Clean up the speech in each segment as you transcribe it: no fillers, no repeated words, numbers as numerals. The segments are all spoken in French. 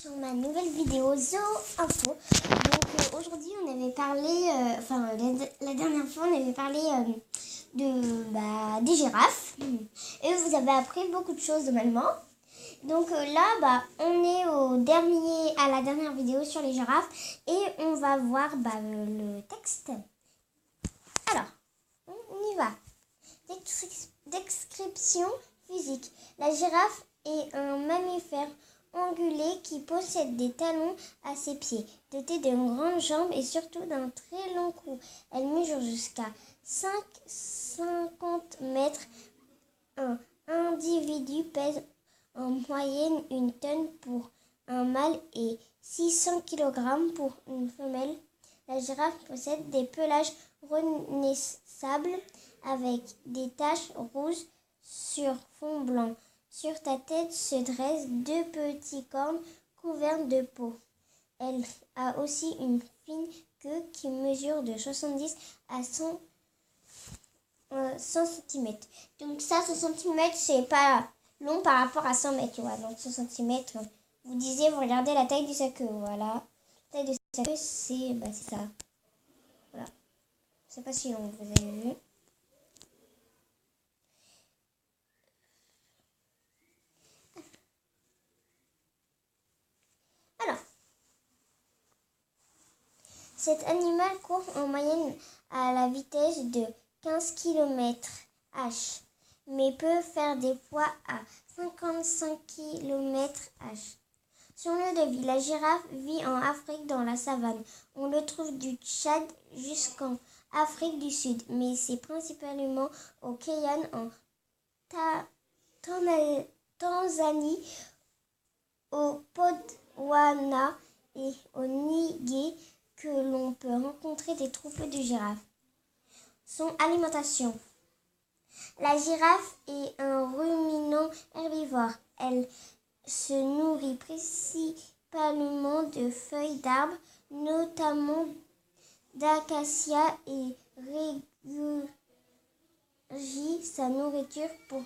Sur ma nouvelle vidéo Zoo Info. Donc aujourd'hui on avait parlé, la dernière fois on avait parlé des girafes. Et vous avez appris beaucoup de choses normalement. Donc là on est à la dernière vidéo sur les girafes et on va voir le texte. Alors, on y va. Description physique. La girafe est un mammifère ongulé qui possède des talons à ses pieds, doté de grandes jambes et surtout d'un très long cou. Elle mesure jusqu'à 50 mètres. Un individu pèse en moyenne 1 tonne pour un mâle et 600 kg pour une femelle. La girafe possède des pelages reconnaissables avec des taches rouges sur fond blanc. Sur ta tête se dressent 2 petits cornes couverts de peau. Elle a aussi une fine queue qui mesure de 70 à 100 cm. Donc ça, 100 cm, c'est pas long par rapport à 100 mètres, tu vois. Donc 100 cm, vous regardez la taille de sa queue, voilà. La taille de sa queue, c'est ça. Voilà. C'est pas si long, vous avez vu. Cet animal court en moyenne à la vitesse de 15 km/h, mais peut faire des poids à 55 km/h. Son lieu de vie, la girafe vit en Afrique dans la savane. On le trouve du Tchad jusqu'en Afrique du Sud, mais c'est principalement au Kenya, en Tanzanie, au Botswana et au Niger que l'on peut rencontrer des troupeaux de girafes. Son alimentation. La girafe est un ruminant herbivore. Elle se nourrit principalement de feuilles d'arbres, notamment d'acacia, et régurgite sa nourriture pour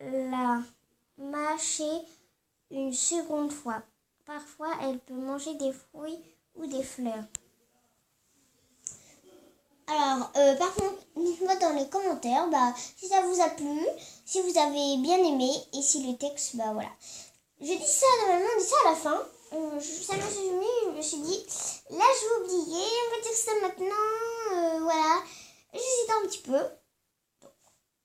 la mâcher une seconde fois. Parfois, elle peut manger des fruits ou des fleurs. Alors, par contre, dites-moi dans les commentaires si ça vous a plu, si vous avez bien aimé et si le texte, voilà. Je dis ça normalement, on dit ça à la fin. Ça m'a souvenu, je me suis dit, là je vais oublier, on va dire ça maintenant, voilà. J'hésite un petit peu. Donc,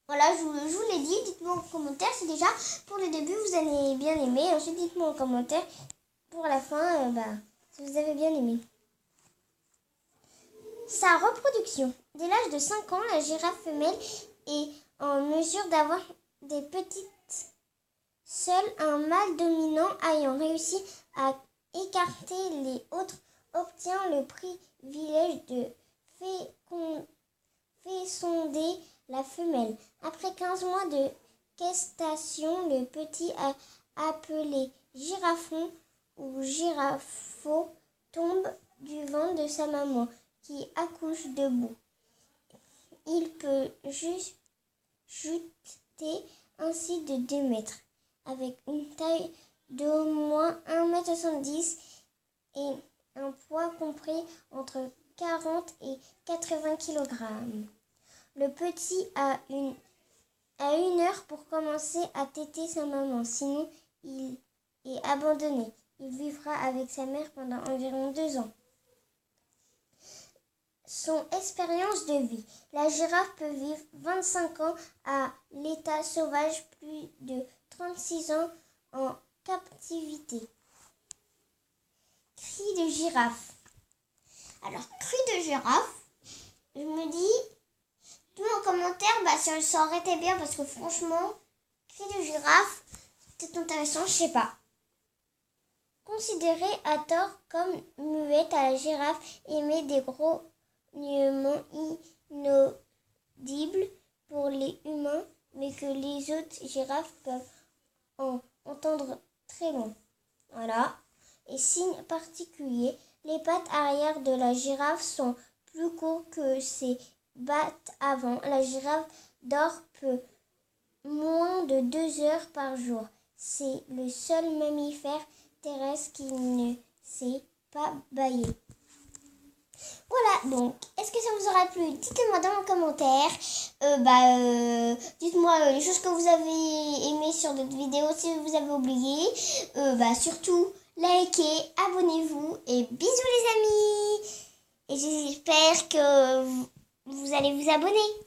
voilà, je vous l'ai dit, dites-moi en commentaire si déjà pour le début vous avez bien aimé. Ensuite, dites-moi en commentaire pour la fin, si vous avez bien aimé. Sa reproduction. Dès l'âge de 5 ans, la girafe femelle est en mesure d'avoir des petites. Seul un mâle dominant ayant réussi à écarter les autres obtient le privilège de féconder la femelle. Après 15 mois de gestation, le petit appelé girafon ou girafeau tombe du ventre de sa maman qui accouche debout. Il peut juter ainsi de 2 mètres, avec une taille d'au moins 1,70 m et un poids compris entre 40 et 80 kg. Le petit a une heure pour commencer à téter sa maman, sinon il est abandonné. Il vivra avec sa mère pendant environ 2 ans. Son expérience de vie. La girafe peut vivre 25 ans à l'état sauvage, plus de 36 ans en captivité. Cri de girafe. Alors, cri de girafe, je me dis, tout en commentaire, si ça aurait été bien, parce que franchement, cri de girafe, c'est intéressant, je sais pas. Considérée à tort comme muette, la girafe émet des gros inaudibles pour les humains, mais que les autres girafes peuvent en entendre très loin. Voilà. Et signe particulier, les pattes arrière de la girafe sont plus courtes que ses pattes avant. La girafe dort peu, moins de 2 heures par jour. C'est le seul mammifère terrestre qui ne sait pas bâiller. Voilà, donc, est-ce que ça vous aura plu? Dites-le-moi dans les commentaires. Dites-moi les choses que vous avez aimées sur notre vidéo, si vous avez oublié. Surtout, likez, abonnez-vous et bisous les amis. Et j'espère que vous allez vous abonner.